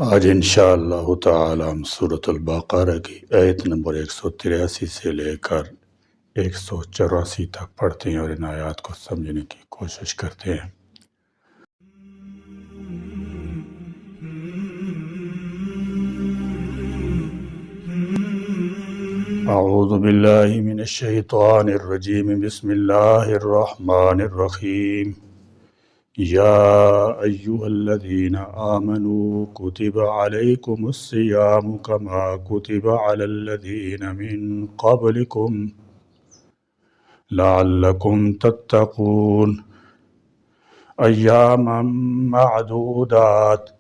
آج انشاءاللہ تعالی ہم سورۃ البقرہ کی آیت نمبر 183 سے لے کر 184 تک پڑھتے ہیں اور ان آیات کو سمجھنے کی کوشش کرتے ہیں۔ اعوذ باللہ من الشیطان الرجیم، بسم اللہ الرحمن الرحیم۔ یا ایہا الذین آمنوا کتب علیکم الصیام کما کتب علی الذین من قبلکم لعلکم تتقون ایاما معدودات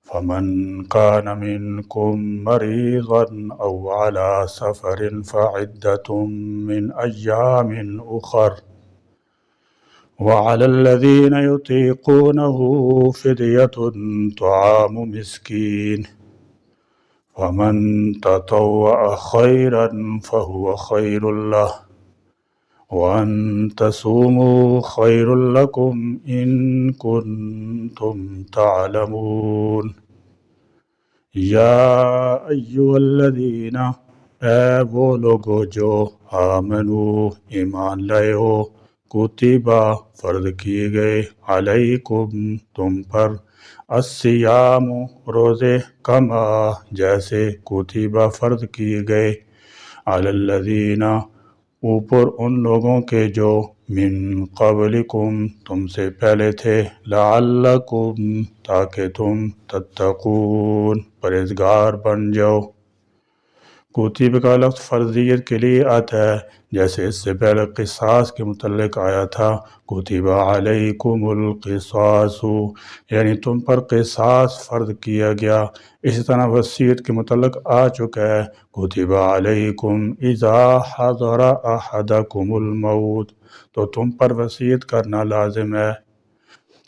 فمن كان منكم مريضا أو على سفر فعدة من أيام أخر وعلى الذين يطيقونه فدية طعام مسكين فمن تطوع خيرا فهو خير له وأن تصوموا خير لكم إن كنتم تعلمون یا ایہا الذین، اے وہ لوگو جو آمنو ایمان لائے ہو، کتبہ فرض کیے گئے، علیکم تم پر، الصیام روزے، کما جیسے کتبہ فرض کیے گئے، علی الذین اوپر ان لوگوں کے جو من قبلکم تم سے پہلے تھے، لعلکم تاکہ تم تتقون پرہیزگار بن جاؤ۔ کتب کا لفظ فرضیت کے لیے آتا ہے، جیسے اس سے پہلے قصاص کے متعلق آیا تھا، کتب علیکم القصاص، یعنی تم پر قصاص فرض کیا گیا۔ اسی طرح وصیت کے متعلق آ چکا ہے، کتب علیکم اذا حضر احدکم الموت، تو تم پر وصیت کرنا لازم ہے۔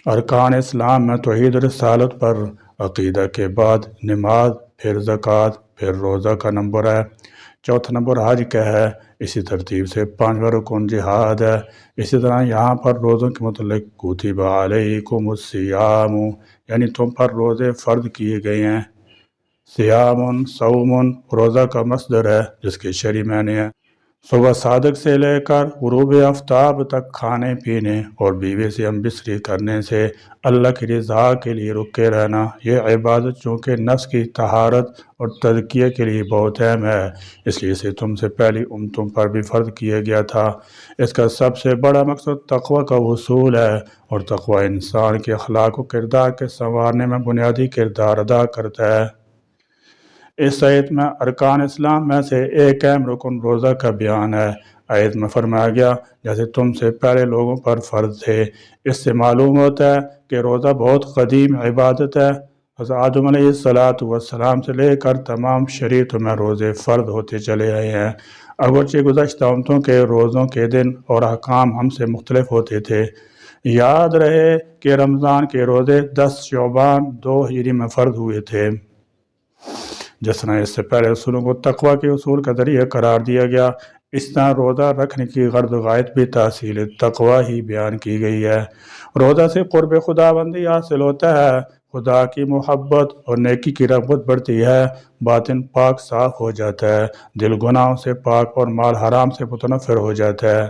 ارکان اسلام میں توحید رسالت پر عقیدہ کے بعد نماز، پھر زکوٰۃ، پھر روزہ کا نمبر ہے، چوتھا نمبر حج کا ہے، اسی ترتیب سے پانچواں رکن جہاد ہے۔ اسی طرح یہاں پر روزوں کے متعلق کتب علیکم الصیام، یعنی تم پر روزے فرض کیے گئے ہیں۔ صیام صوم روزہ کا مصدر ہے، جس کے شرعی معنی ہے صبح صادق سے لے کر غروب آفتاب تک کھانے پینے اور بیوی سے ہم بستری کرنے سے اللہ کی رضا کے لیے رکے رہنا۔ یہ عبادت چونکہ نفس کی طہارت اور تزکیہ کے لیے بہت اہم ہے، اس لیے اسے تم سے پہلی امتوں پر بھی فرض کیا گیا تھا۔ اس کا سب سے بڑا مقصد تقوی کا حصول ہے، اور تقوی انسان کے اخلاق و کردار کے سنوارنے میں بنیادی کردار ادا کرتا ہے۔ اس آیت میں ارکان اسلام میں سے ایک اہم رکن روزہ کا بیان ہے۔ آیت میں فرمایا گیا جیسے تم سے پہلے لوگوں پر فرض تھے۔ اس سے معلوم ہوتا ہے کہ روزہ بہت قدیم عبادت ہے۔ حضرت آدم علیہ السلام سے لے کر تمام شریعتوں میں روزے فرض ہوتے چلے آئے ہیں، اگرچہ گزشتہ امتوں کے روزوں کے دن اور احکام ہم سے مختلف ہوتے تھے۔ یاد رہے کہ رمضان کے روزے 10 شعبان 2 ہجری میں فرض ہوئے تھے۔ جس طرح اس سے پہلے اصولوں کو تقوی کے اصول کا ذریعہ قرار دیا گیا، اس طرح روزہ رکھنے کی غرض و غایت بھی تحصیل تقوی ہی بیان کی گئی ہے۔ روزہ سے قرب خداوندی حاصل ہوتا ہے، خدا کی محبت اور نیکی کی رغبت بڑھتی ہے، باطن پاک صاف ہو جاتا ہے، دل گناہوں سے پاک اور مال حرام سے متنفر ہو جاتا ہے۔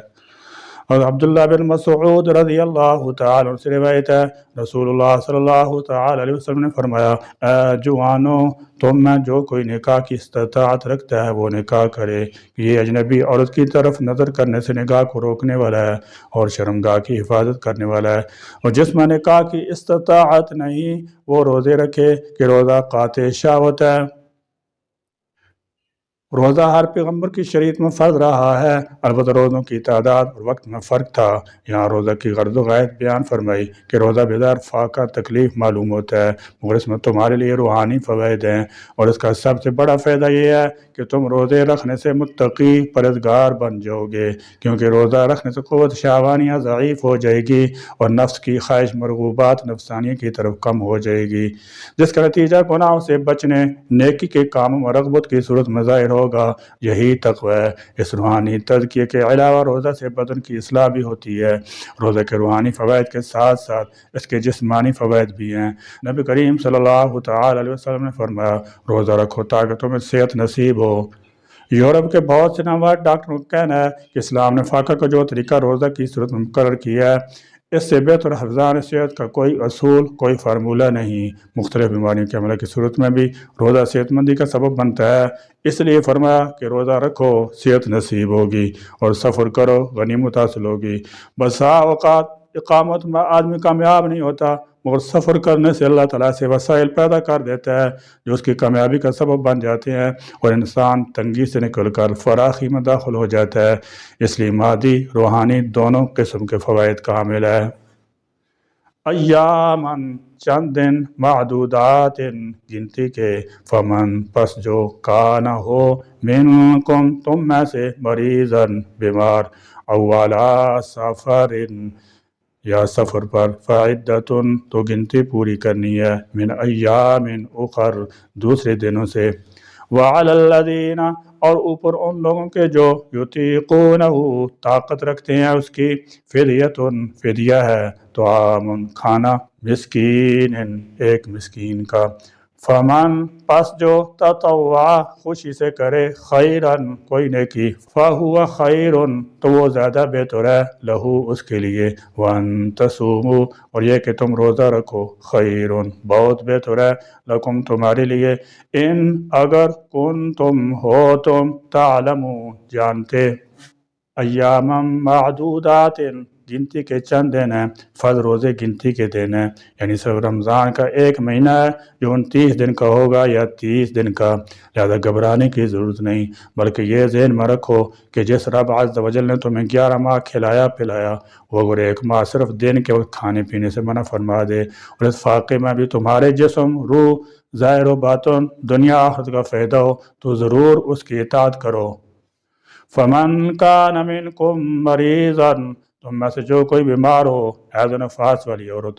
اور عبداللہ بن مسعود رضی اللہ تعالی عنہ سے روایت ہے، رسول اللہ صلی اللہ تعالی علیہ وسلم نے فرمایا، اے جوانوں، تم میں جو کوئی نکاح کی استطاعت رکھتا ہے وہ نکاح کرے، کہ یہ اجنبی عورت کی طرف نظر کرنے سے نکاح کو روکنے والا ہے اور شرمگاہ کی حفاظت کرنے والا ہے، اور جس میں نکاح کی استطاعت نہیں وہ روزے رکھے، کہ روزہ قاطع شہوت ہے۔ روزہ ہر پیغمبر کی شریعت میں فرض رہا ہے، البتہ روزوں کی تعداد اور وقت میں فرق تھا۔ یہاں روزہ کی غرض و غایت بیان فرمائی کہ روزہ بظاہر فاقہ تکلیف معلوم ہوتا ہے، مگر اس میں تمہارے لیے روحانی فوائد ہیں، اور اس کا سب سے بڑا فائدہ یہ ہے کہ تم روزے رکھنے سے متقی پرہیزگار بن جاؤ گے، کیونکہ روزہ رکھنے سے قوت شہوانیہ ضعیف ہو جائے گی اور نفس کی خواہش مرغوبات نفسانیہ کی طرف کم ہو جائے گی، جس کا نتیجہ گناہوں سے بچنے، نیکی کے کاموں میں رغبت کی صورت میں ظاہر ہوگا ہوگا، یہی تقوی ہے۔ اس روحانی تزکیے کے علاوہ روزہ سے بدن کی اصلاح بھی ہوتی ہے۔ روزہ کے روحانی فوائد کے ساتھ ساتھ اس کے جسمانی فوائد بھی ہیں۔ نبی کریم صلی اللہ تعالی علیہ وسلم نے فرمایا روزہ رکھو تاکہ تمہیں صحت نصیب ہو۔ یورپ کے بہت سے نامور ڈاکٹروں کا کہنا ہے کہ اسلام نے فاقہ کا جو طریقہ روزہ کی صورت میں مقرر کیا ہے اس سے بہتر حفظان صحت کا کوئی اصول، کوئی فارمولہ نہیں۔ مختلف بیماریوں کے عمل کی صورت میں بھی روزہ صحت مندی کا سبب بنتا ہے، اس لیے فرمایا کہ روزہ رکھو صحت نصیب ہوگی اور سفر کرو غنیمت حاصل ہوگی۔ بسا اوقات اقامت میں آدمی کامیاب نہیں ہوتا، مگر سفر کرنے سے اللہ تعالیٰ سے وسائل پیدا کر دیتا ہے جو اس کی کامیابی کا سبب بن جاتے ہیں اور انسان تنگی سے نکل کر فراخی میں داخل ہو جاتا ہے۔ اس لیے مادی روحانی دونوں قسم کے فوائد کا حامل ہے۔ ایامن چند دن معدودات گنتی کے، فمن پس جو کانا ہو منکم تم میں سے مریضن بیمار، اولا سفر یا سفر پر، فعدتن تو گنتی پوری کرنی ہے، من ایام اخر دوسرے دنوں سے، وعلی الذین اور اوپر ان لوگوں کے جو یطیقونہ طاقت رکھتے ہیں اس کی، فدیتن فدیہ ہے، طعام کھانا، مسکین ایک مسکین کا، فمن پس جو تطوع خوشی سے کرے، خیرن کوئی نیکی، فہو خیرن تو وہ زیادہ بہتر ہے، لہو اس کے لیے، وان تصوموا اور یہ کہ تم روزہ رکھو، خیرن بہت بہتر ہے، لکم تمہارے لیے، ان اگر کنتم ہو تم، تعلمون جانتے، ایام معدودات گنتی کے چند دن ہیں، فرض روزے گنتی کے دن ہیں، یعنی صرف رمضان کا ایک مہینہ ہے جو 29 دن کا ہوگا یا 30 دن کا، لہذا گھبرانے کی ضرورت نہیں، بلکہ یہ ذہن میں رکھو کہ جس رب عز و جل نے تمہیں 11 ماہ کھلایا پلایا، وہ اگر ایک ماہ صرف دن کے وقت کھانے پینے سے منع فرما دے اور اس فاقے میں بھی تمہارے جسم، روح، ظاہر و باطن، دنیا آخرت کا فائدہ ہو تو ضرور اس کی اطاعت کرو۔ فمن کان منکم مریضا تم میں سے جو کوئی بیمار ہو، حیض و نفاس والی عورت،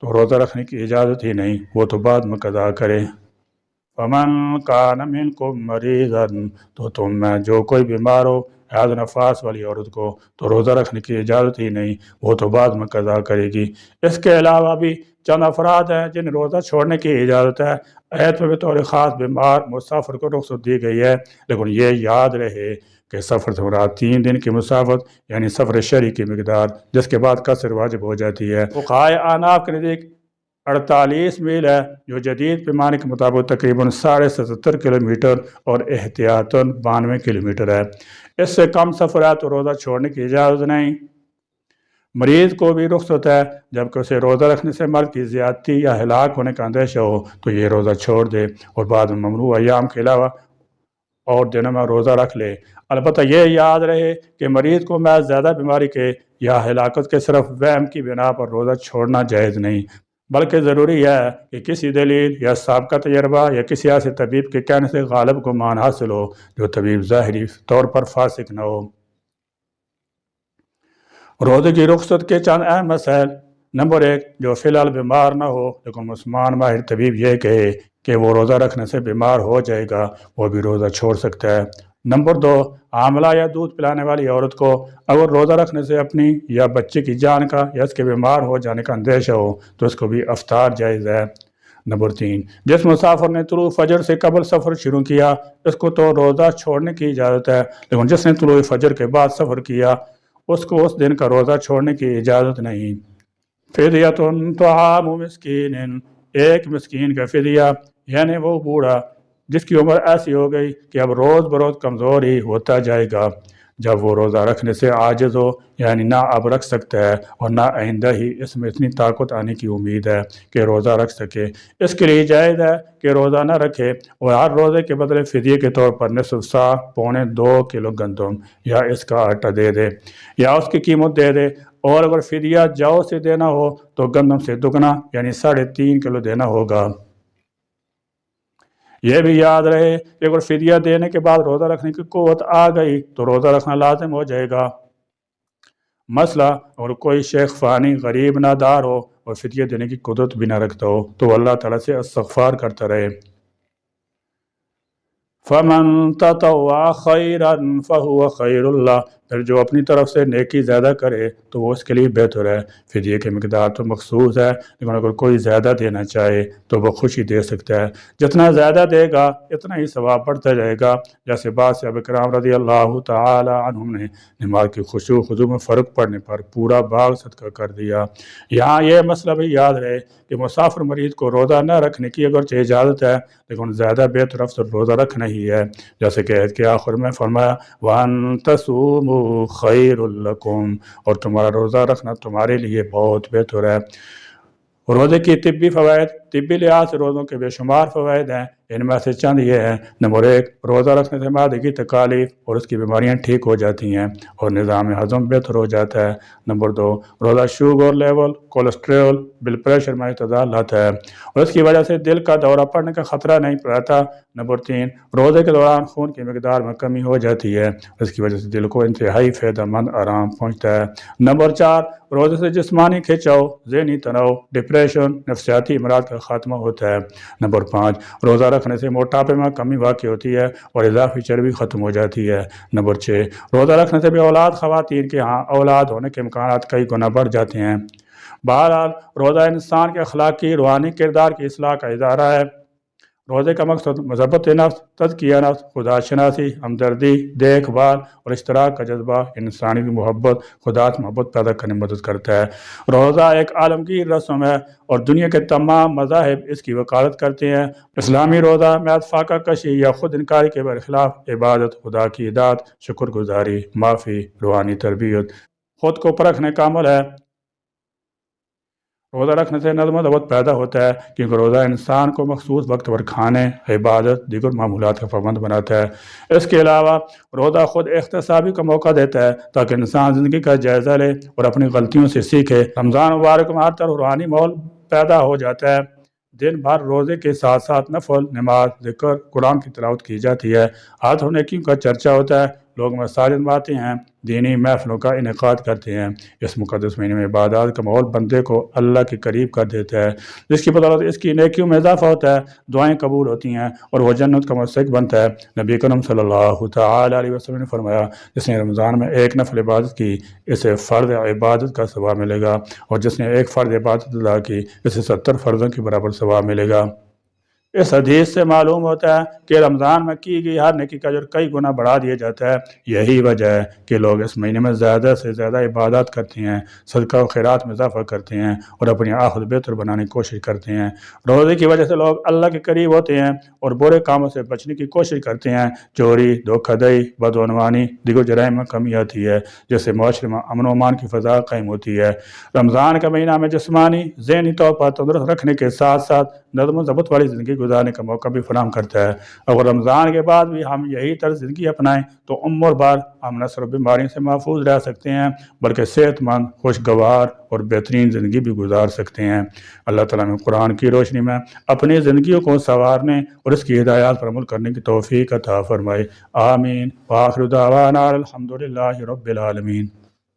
تو روزہ رکھنے کی اجازت ہی نہیں، وہ تو بعد میں قضا کرے۔ فمن کان منکم مریضا تو تم میں جو کوئی بیمار ہو، حیض و نفاس والی عورت کو، تو روزہ رکھنے کی اجازت ہی نہیں، وہ تو بعد میں قضا کرے گی۔ اس کے علاوہ بھی چند افراد ہیں جن روزہ چھوڑنے کی اجازت ہے۔ آیت میں بطور خاص بیمار مسافر کو رخصت دی گئی ہے، لیکن یہ یاد رہے کہ سفر سے مراد 3 دن کی مسافت یعنی سفر شرعی کی مقدار، جس کے بعد قصر واجب ہو جاتی ہے۔ فقہائے احناف کے نزدیک 48 میل ہے، جو جدید پیمانے کے مطابق تقریباً 77.5 کلومیٹر اور احتیاطاً 92 کلومیٹر ہے۔ اس سے کم سفر ہے تو روزہ چھوڑنے کی اجازت نہیں۔ مریض کو بھی رخصت ہے، جبکہ اسے روزہ رکھنے سے مرض کی زیادتی یا ہلاک ہونے کا اندیشہ ہو تو یہ روزہ چھوڑ دے اور بعد میں ممنوع ایام کے علاوہ اور دنوں میں روزہ رکھ لے۔ البتہ یہ یاد رہے کہ مریض کو محض زیادہ بیماری کے یا ہلاکت کے صرف وہم کی بنا پر روزہ چھوڑنا جائز نہیں، بلکہ ضروری ہے کہ کسی دلیل یا سابقہ تجربہ یا کسی ایسے طبیب کے کہنے سے غالب گمان حاصل ہو جو طبیب ظاہری طور پر فاسق نہ ہو۔ روزے کی رخصت کے چند اہم مسائل: نمبر 1، جو فی الحال بیمار نہ ہو لیکن مسلمان ماہر طبیب یہ کہے کہ وہ روزہ رکھنے سے بیمار ہو جائے گا، وہ بھی روزہ چھوڑ سکتا ہے۔ نمبر 2، حاملہ یا دودھ پلانے والی عورت کو اگر روزہ رکھنے سے اپنی یا بچے کی جان کا یا اس کے بیمار ہو جانے کا اندیشہ ہو تو اس کو بھی افطار جائز ہے۔ نمبر 3، جس مسافر نے طلوع فجر سے قبل سفر شروع کیا اس کو تو روزہ چھوڑنے کی اجازت ہے، لیکن جس نے طلوع فجر کے بعد سفر کیا اس کو اس دن کا روزہ چھوڑنے کی اجازت نہیں۔ فدیۃ طعام مسکین، ایک مسکین کا فدیہ، یعنی وہ بوڑھا جس کی عمر ایسی ہو گئی کہ اب روز بروز کمزور ہی ہوتا جائے گا، جب وہ روزہ رکھنے سے عاجز ہو، یعنی نہ اب رکھ سکتا ہے اور نہ آئندہ ہی اس میں اتنی طاقت آنے کی امید ہے کہ روزہ رکھ سکے، اس کے لیے جائز ہے کہ روزہ نہ رکھے اور ہر روزے کے بدلے فدیے کے طور پر نصف سا پونے 2 کلو گندم یا اس کا آٹا دے دے یا اس کی قیمت دے دے، اور اگر فدیہ جو سے دینا ہو تو گندم سے دگنا یعنی 3.5 کلو دینا ہوگا۔ یہ بھی یاد رہے کہ اگر فدیہ دینے کے بعد روزہ رکھنے کی قوت آ گئی تو روزہ رکھنا لازم ہو جائے گا۔ مسئلہ اگر کوئی شیخ فانی غریب نادار ہو اور فدیہ دینے کی قدرت بھی نہ رکھتا ہو تو اللہ تعالیٰ سے استغفار کرتا رہے۔ فمن تطوع خیرا فہو خیر اللہ، پھر جو اپنی طرف سے نیکی زیادہ کرے تو وہ اس کے لیے بہتر ہے۔ فدیے کی مقدار تو مخصوص ہے، لیکن اگر کوئی زیادہ دینا چاہے تو وہ خوشی دے سکتا ہے، جتنا زیادہ دے گا اتنا ہی ثواب بڑھتا جائے گا۔ جیسے بعض صحابہ کرام رضی اللہ تعالی عنہم نے نماز کی خشوع و خضوع میں فرق پڑنے پر پورا باغ صدقہ کر دیا۔ یہاں یہ مسئلہ بھی یاد رہے کہ مسافر مریض کو روزہ نہ رکھنے کی اگرچہ اجازت ہے، لیکن زیادہ بہتر افضل روزہ رکھنا ہی ہے، جیسے کہ عہد کے آخر میں فرمایا وَأَن تَصُومُوا خَيْرٌ لَكُمْ، اور تمہارا روزہ رکھنا تمہارے لیے بہت بہتر ہے۔ روزے کی طبی فوائد، طبی لحاظ سے روزوں کے بے شمار فوائد ہیں، ان میں سے چند یہ ہیں۔ نمبر 1، روزہ رکھنے سے معدے کی تکالیف اور اس کی بیماریاں ٹھیک ہو جاتی ہیں اور نظام ہضم بہتر ہو جاتا ہے۔ نمبر 2، روزہ sugar level, cholesterol, blood pressure میں اعتدال لاتا ہے اور اس کی وجہ سے دل کا دورہ پڑنے کا خطرہ نہیں رہتا۔ نمبر 3، روزے کے دوران خون کی مقدار میں کمی ہو جاتی ہے، اس کی وجہ سے دل کو انتہائی فائدہ مند آرام پہنچتا ہے۔ نمبر 4، روزے سے جسمانی کھنچاؤ، ذہنی تناؤ، ڈپریشن، نفسیاتی امراض کا خاتمہ ہوتا ہے۔ نمبر 5، روزہ رکھنے سے موٹاپے میں کمی واقع ہوتی ہے اور اضافی چربی ختم ہو جاتی ہے۔ نمبر 6، روزہ رکھنے سے بھی خواتین کے ہاں اولاد ہونے کے امکانات کئی گنا بڑھ جاتے ہیں۔ بہرحال روزہ انسان کے اخلاقی روحانی کردار کی اصلاح کا اظہار ہے۔ روزے کا مقصد مضبط نفس، تزکیہ نفس، خدا شناسی، ہمدردی، دیکھ بھال اور اشتراک کا جذبہ، انسانی محبت، خدا سے محبت پیدا کرنے میں مدد کرتا ہے۔ روزہ ایک عالمگیر رسم ہے اور دنیا کے تمام مذاہب اس کی وکالت کرتے ہیں۔ اسلامی روزہ محض فاقہ کشی یا خود انکاری کے برخلاف عبادت، خدا کی اطاعت، شکر گزاری، معافی، روحانی تربیت، خود کو پرکھنے کا عمل ہے۔ روزہ رکھنے سے نظم و ضبط پیدا ہوتا ہے، کیونکہ روزہ انسان کو مخصوص وقت پر کھانے، عبادت، دیگر معمولات کا پابند بناتا ہے۔ اس کے علاوہ روزہ خود احتسابی کا موقع دیتا ہے تاکہ انسان زندگی کا جائزہ لے اور اپنی غلطیوں سے سیکھے۔ رمضان مبارک میں ہر طرح روحانی ماحول پیدا ہو جاتا ہے۔ دن بھر روزے کے ساتھ ساتھ نفل، نماز، ذکر، قرآن کی تلاوت کی جاتی ہے، ہاتھ اور نیکیوں کا چرچا ہوتا ہے، لوگ مساجد میں آتے ہیں، دینی محفلوں کا انعقاد کرتے ہیں۔ اس مقدس مہینے میں عبادات کا ماحول بندے کو اللہ کے قریب کر دیتا ہے، جس کی بدولت اس کی نیکیوں میں اضافہ ہوتا ہے، دعائیں قبول ہوتی ہیں اور وہ جنت کا مستحق بنتا ہے۔ نبی کرم صلی اللہ تعالی علیہ وسلم نے فرمایا جس نے رمضان میں ایک نفل عبادت کی اسے فرض عبادت کا ثواب ملے گا، اور جس نے ایک فرض عبادت ادا کی اسے 70 فرضوں کے برابر ثواب ملے گا۔ اس حدیث سے معلوم ہوتا ہے کہ رمضان میں کی گئی ہر نیکی کا اجر کئی گنا بڑھا دیا جاتا ہے۔ یہی وجہ ہے کہ لوگ اس مہینے میں زیادہ سے زیادہ عبادات کرتے ہیں، صدقہ و خیرات میں اضافہ کرتے ہیں اور اپنی آخرت بہتر بنانے کی کوشش کرتے ہیں۔ روزے کی وجہ سے لوگ اللہ کے قریب ہوتے ہیں اور برے کاموں سے بچنے کی کوشش کرتے ہیں۔ چوری، دھوکہ دہی، بدعنوانی، دیگر جرائم میں کمی آتی ہے، جس سے معاشرے میں امن و امان کی فضا قائم ہوتی ہے۔ رمضان کا مہینہ میں جسمانی، ذہنی طور پر تندرست رکھنے کے ساتھ ساتھ نظم و ضبط والی زندگی گزارنے کا موقع بھی فراہم کرتا ہے۔ اگر رمضان کے بعد بھی ہم یہی طرز زندگی اپنائیں تو عمر بھر ہم نہ صرف بیماریوں سے محفوظ رہ سکتے ہیں بلکہ صحت مند، خوشگوار اور بہترین زندگی بھی گزار سکتے ہیں۔ اللہ تعالیٰ نے قرآن کی روشنی میں اپنی زندگیوں کو سنوارنے اور اس کی ہدایات پر عمل کرنے کی توفیق عطا فرمائے۔ آمین۔ وآخر دعوانا الحمدللہ رب العالمین۔